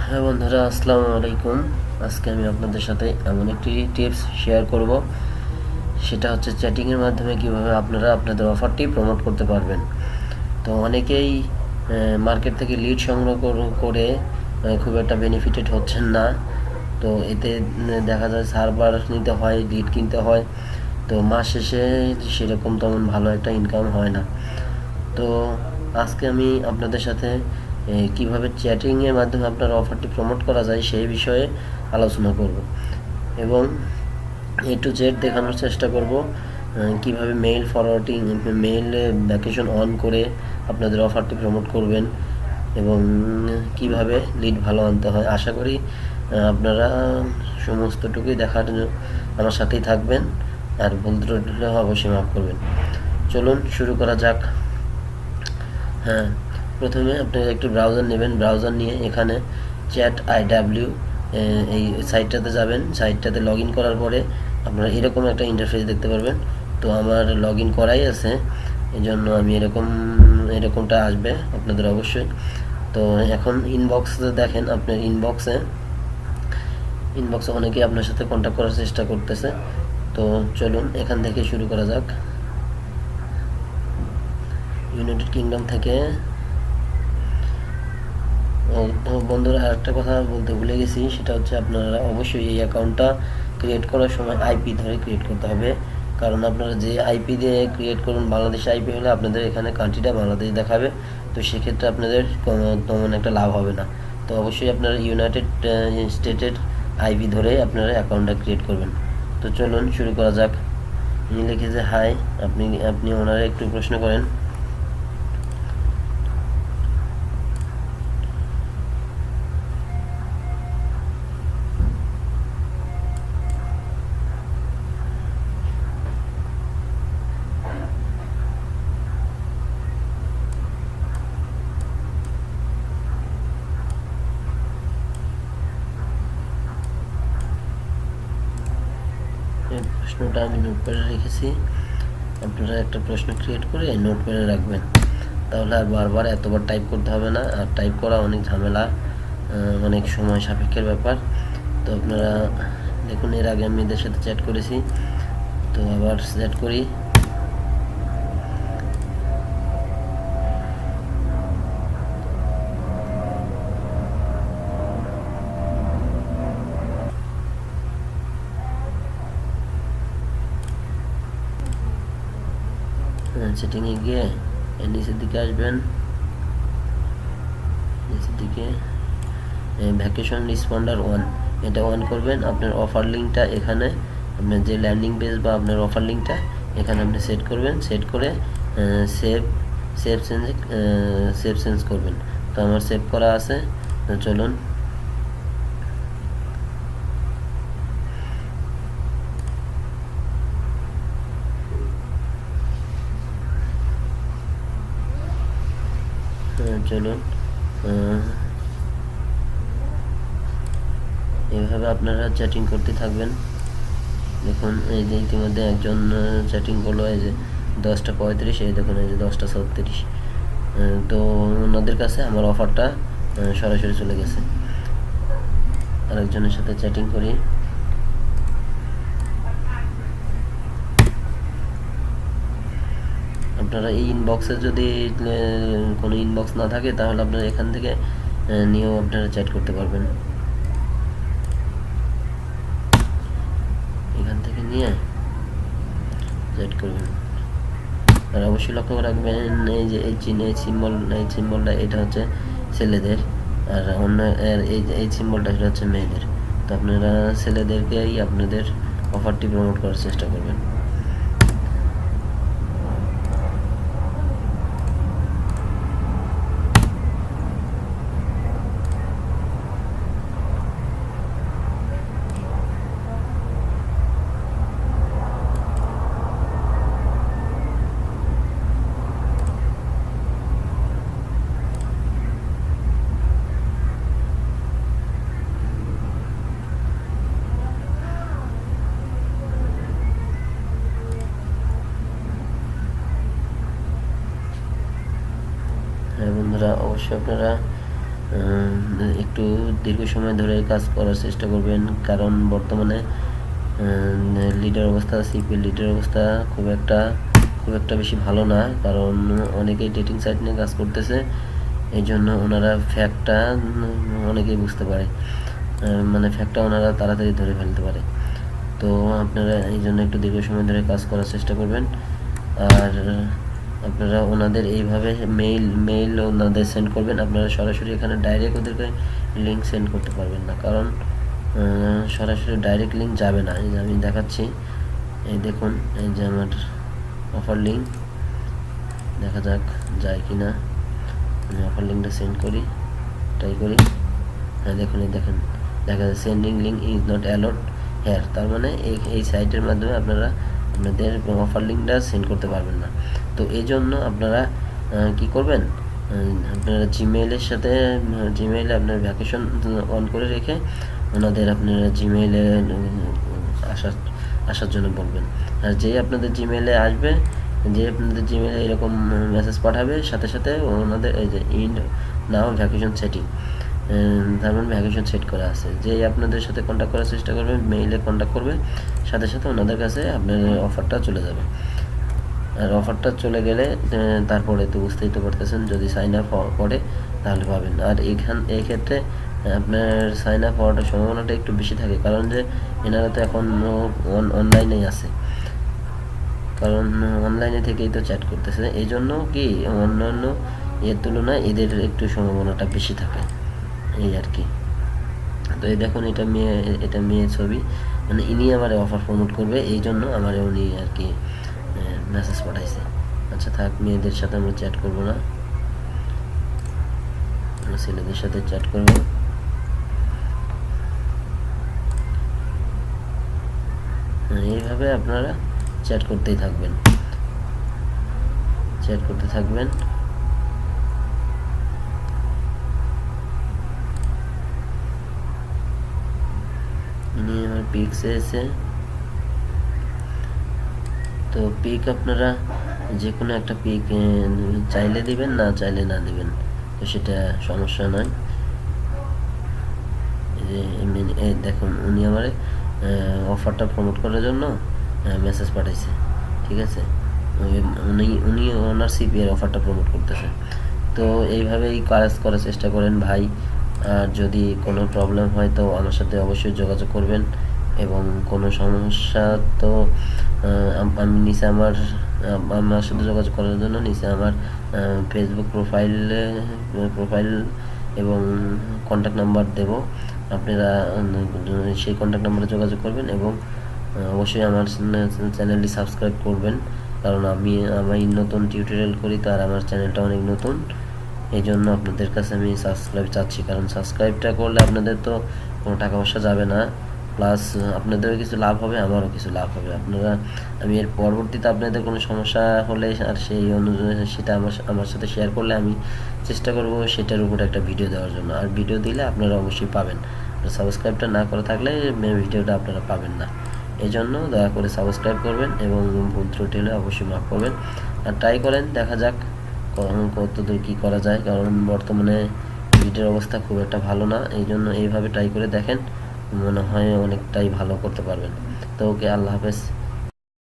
হ্যাঁ বন্ধুরা, আসসালামু আলাইকুম। আজকে আমি আপনাদের সাথে এমন একটি টিপস শেয়ার করব, সেটা হচ্ছে চ্যাটিংয়ের মাধ্যমে কিভাবে আপনারা আপনাদের অফারটি প্রমোট করতে পারবেন। তো অনেকেই মার্কেট থেকে লিড সংগ্রহ করে খুব একটা বেনিফিটেড হচ্ছেন না। তো এতে দেখা যায় সার্ভার নিতে হয়, লিড কিনতে হয়। তো মাস শেষে সেরকম তেমন ভালো একটা ইনকাম হয় না। তো আজকে আমি আপনাদের সাথে কিভাবে চ্যাটিংয়ের মাধ্যমে আপনার অফারটি প্রমোট করা যায় সেই বিষয়ে আলোচনা করব এবং টু জেড দেখানোর চেষ্টা করব কিভাবে mail forwarding, mail vacation on করে আপনাদের অফারটি প্রমোট করবেন এবং কিভাবে লিড ভালো আনতে হয়। আশা করি আপনারা সমস্তটুকুই দেখার জন্য আমার সাথেই থাকবেন, আর ভুল ত্রুটি হলে অবশ্যই মাফ করবেন। চলুন শুরু করা যাক। হ্যাঁ, প্রথমে আপনি একটু ব্রাউজার নেবেন। ব্রাউজার নিয়ে এখানে চ্যাট এই সাইটটাতে যাবেন। সাইটটাতে লগ ইন করার পরে আপনারা এরকম একটা ইন্টারফেস দেখতে পারবেন। তো আমার লগ ইন করাই আছে, এই জন্য আমি এরকমটা আসবে আপনাদের অবশ্যই। তো এখন ইনবক্সে দেখেন, আপনার ইনবক্সে অনেকেই আপনার সাথে কন্ট্যাক্ট করার চেষ্টা করতেছে। তো চলুন এখান থেকে শুরু করা যাক। ইউনাইটেড কিংডম থেকে বন্ধুরা, আরেকটা কথা বলতে ভুলে গেছি, সেটা হচ্ছে আপনারা অবশ্যই এই অ্যাকাউন্টটা ক্রিয়েট করার সময় আইপি ধরে ক্রিয়েট করতে হবে। কারণ আপনারা যে আইপি দিয়ে ক্রিয়েট করুন, বাংলাদেশ আইপি হলে আপনাদের এখানে কান্ট্রিটা বাংলাদেশ দেখাবে। তো সেক্ষেত্রে আপনাদের তেমন একটা লাভ হবে না। তো অবশ্যই আপনারা ইউনাইটেড স্টেটের আইপি ধরে আপনারা অ্যাকাউন্টটা ক্রিয়েট করবেন। তো চলুন শুরু করা যাক। ইনি লিখেছে হাই, আপনি ওনারা একটু প্রশ্ন করেন। এই প্রশ্নটা আমি নোটপ্যাডে রেখেছি। আপনারা একটা প্রশ্ন ক্রিয়েট করে নোটপ্যাডে রাখবেন, তাহলে আর বারবার এতবার টাইপ করতে হবে না। আর টাইপ করা অনেক ঝামেলা, অনেক সময় সাপেক্ষের ব্যাপার। তো আপনারা দেখুন, এর আগে আমি এদের সাথে চ্যাট করেছি। তো আবার চ্যাট করি। সেটিংয়ে গিয়ে নিচের দিকে আসবেন। নিচের দিকে ভ্যাকেশন রেসপন্ডার ওয়ান, এটা অন করবেন। আপনার অফার লিঙ্কটা এখানে, আপনার যে ল্যান্ডিং পেজ বা আপনার অফার লিঙ্কটা এখানে আপনি সেট করবেন। সেট করে সেভ চেঞ্জ করবেন। তো আমার সেভ করা আছে। চলুন চলুন এইভাবে আপনারা চ্যাটিং করতে থাকবেন। দেখুন, এই যে ইতিমধ্যে একজন চ্যাটিং করলো, এই যে 10:35, এই দেখুন এই যে 10:36। তো ওনাদের কাছে আমার অফারটা সরাসরি চলে গেছে। আরেকজনের সাথে চ্যাটিং করি। আপনারা এই ইনবক্সে যদি কোনো ইনবক্স না থাকে, তাহলে আপনারা এখান থেকে নিয়েও আপনারা চ্যাট করতে পারবেন। এখান থেকে নিয়ে চ্যাট করবেন। আর অবশ্যই লক্ষ্য রাখবেন, এই যে এই সিম্বলটা এটা হচ্ছে ছেলেদের, আর অন্য এই সিম্বলটা সেটা হচ্ছে মেয়েদের। তো আপনারা ছেলেদেরকেই আপনাদের অফারটি প্রমোট করার চেষ্টা করবেন। হ্যাঁ বন্ধুরা, অবশ্যই আপনারা একটু দীর্ঘ সময় ধরে কাজ করার চেষ্টা করবেন, কারণ বর্তমানে লিডের অবস্থা, সিপিএ লিডের অবস্থা খুব একটা বেশি ভালো না, কারণ অনেকেই ডেটিং সাইট নিয়ে কাজ করতেছে। এই জন্য ওনারা ফ্যাক্টটা অনেকেই বুঝতে পারে, মানে ফ্যাক্টটা ওনারা তাড়াতাড়ি ধরে ফেলতে পারে। তো আপনারা এই জন্য একটু দীর্ঘ সময় ধরে কাজ করার চেষ্টা করবেন। আর আপনারা ওনাদের এইভাবে মেইল ওনাদের সেন্ড করবেন। আপনারা সরাসরি এখানে ডাইরেক্ট ওদেরকে লিঙ্ক সেন্ড করতে পারবেন না, কারণ সরাসরি ডাইরেক্ট লিঙ্ক যাবে না। এই যে আমি দেখাচ্ছি, এই দেখুন, এই যে আমার অফার লিঙ্ক, দেখা যাক যায় কি না। আমি অফার লিঙ্কটা সেন্ড করি, ট্রাই করি। হ্যাঁ দেখুন, এই দেখেন, দেখা যায় sending link is not allowed here. তার মানে এই সাইটের মাধ্যমে আপনারা আপনাদের অফার লিঙ্কটা সেন্ড করতে পারবেন না। তো এই জন্য আপনারা কি করবেন, আপনারা জিমেইলে আপনার ভ্যাকেশন অন করে রেখে ওনাদের আপনারা জিমেইলে আসার জন্য বলবেন। আর যেই আপনাদের জিমেইলে আসবে, যে আপনাদের জিমেইলে এরকম মেসেজ পাঠাবে, সাথে সাথে ওনাদের এই যে ইন্ড নাও ভ্যাকেশন সেটিং, তার মানে ভ্যাকেশন সেট করা আছে। যেই আপনাদের সাথে কন্ট্যাক্ট করার চেষ্টা করবে, মেইলে কন্ট্যাক্ট করবে, সাথে সাথে ওনাদের কাছে আপনার অফারটা চলে যাবে। আর অফারটা চলে গেলে তারপরে তো বুঝতেই তো পারতেছেন, যদি সাইন আপ করে তাহলে পাবেন। আর এই ক্ষেত্রে আপনার সাইন আপ হওয়ার সম্ভাবনাটা একটু বেশি থাকে, কারণ যে এনারা তো এখন অনলাইনেই আছে, কারণ অনলাইনে থেকেই তো চ্যাট করতেছে। এই জন্য কি অন্যান্য এর তুলনায় এদের একটু সম্ভাবনাটা বেশি থাকে, এই আর কি। তো এই দেখুন, এটা মেয়ে ছবি, মানে ইনি আমার অফার প্রমোট করবে, এই জন্য আমার উনি আর কি মেসেজ পাঠাইছে। আচ্ছা থাক, মেয়েদের সাথে আমরা চ্যাট করবো না, আমরা ছেলেদের সাথে চ্যাট করব। এইভাবে আপনারা চ্যাট করতে থাকবেন। ইনি আমার পিক্স এসে, তো পিক আপনারা যে কোনো একটা পিক চাইলে দিবেন, না চাইলে না দিবেন, তো সেটা সমস্যা নয়। এই দেখুন, উনি আমার অফারটা প্রমোট করার জন্য মেসেজ পাঠাইছে, ঠিক আছে। উনি ওনার সিপিএর অফারটা প্রমোট করতেছে। তো এইভাবেই কাজ করার চেষ্টা করেন ভাই। আর যদি কোনো প্রবলেম হয় তো আমার সাথে অবশ্যই যোগাযোগ করবেন, এবং কোনো সমস্যা তো আমি নিচে আমার সাথে যোগাযোগ করার জন্য নিচে আমার ফেসবুক প্রোফাইল এবং কন্ট্যাক্ট নাম্বার দেব। আপনারা সেই কন্ট্যাক্ট নাম্বারে যোগাযোগ করবেন, এবং অবশ্যই আমার চ্যানেলটি সাবস্ক্রাইব করবেন, কারণ আমি নতুন টিউটোরিয়াল করি, তো আর আমার চ্যানেলটা অনেক নতুন। এই জন্য আপনাদের কাছে আমি সাবস্ক্রাইব চাচ্ছি, কারণ সাবস্ক্রাইবটা করলে আপনাদের তো কোনো টাকা পয়সা যাবে না, প্লাস আপনাদেরও কিছু লাভ হবে, আমারও কিছু লাভ হবে। আমি এর পরবর্তীতে আপনাদের কোনো সমস্যা হলে আর সেই অনুযায়ী সেটা আমার সাথে শেয়ার করলে আমি চেষ্টা করব সেটার উপর একটা ভিডিও দেওয়ার জন্য। আর ভিডিও দিলে আপনারা অবশ্যই পাবেন, সাবস্ক্রাইবটা না করে থাকলে ভিডিওটা আপনারা পাবেন না। এই জন্য দয়া করে সাবস্ক্রাইব করবেন, এবং ভুল ত্রুটি হলে অবশ্যই মাফ করবেন। আর ট্রাই করেন, দেখা যাক কতদূর কী করা যায়, কারণ বর্তমানে ভিডিওর অবস্থা খুব একটা ভালো না। এই জন্য এইভাবে ট্রাই করে দেখেন, মনে হয় অনেকটাই ভালো করতে পারবেন। তো ওকে, আল্লাহ হাফেজ।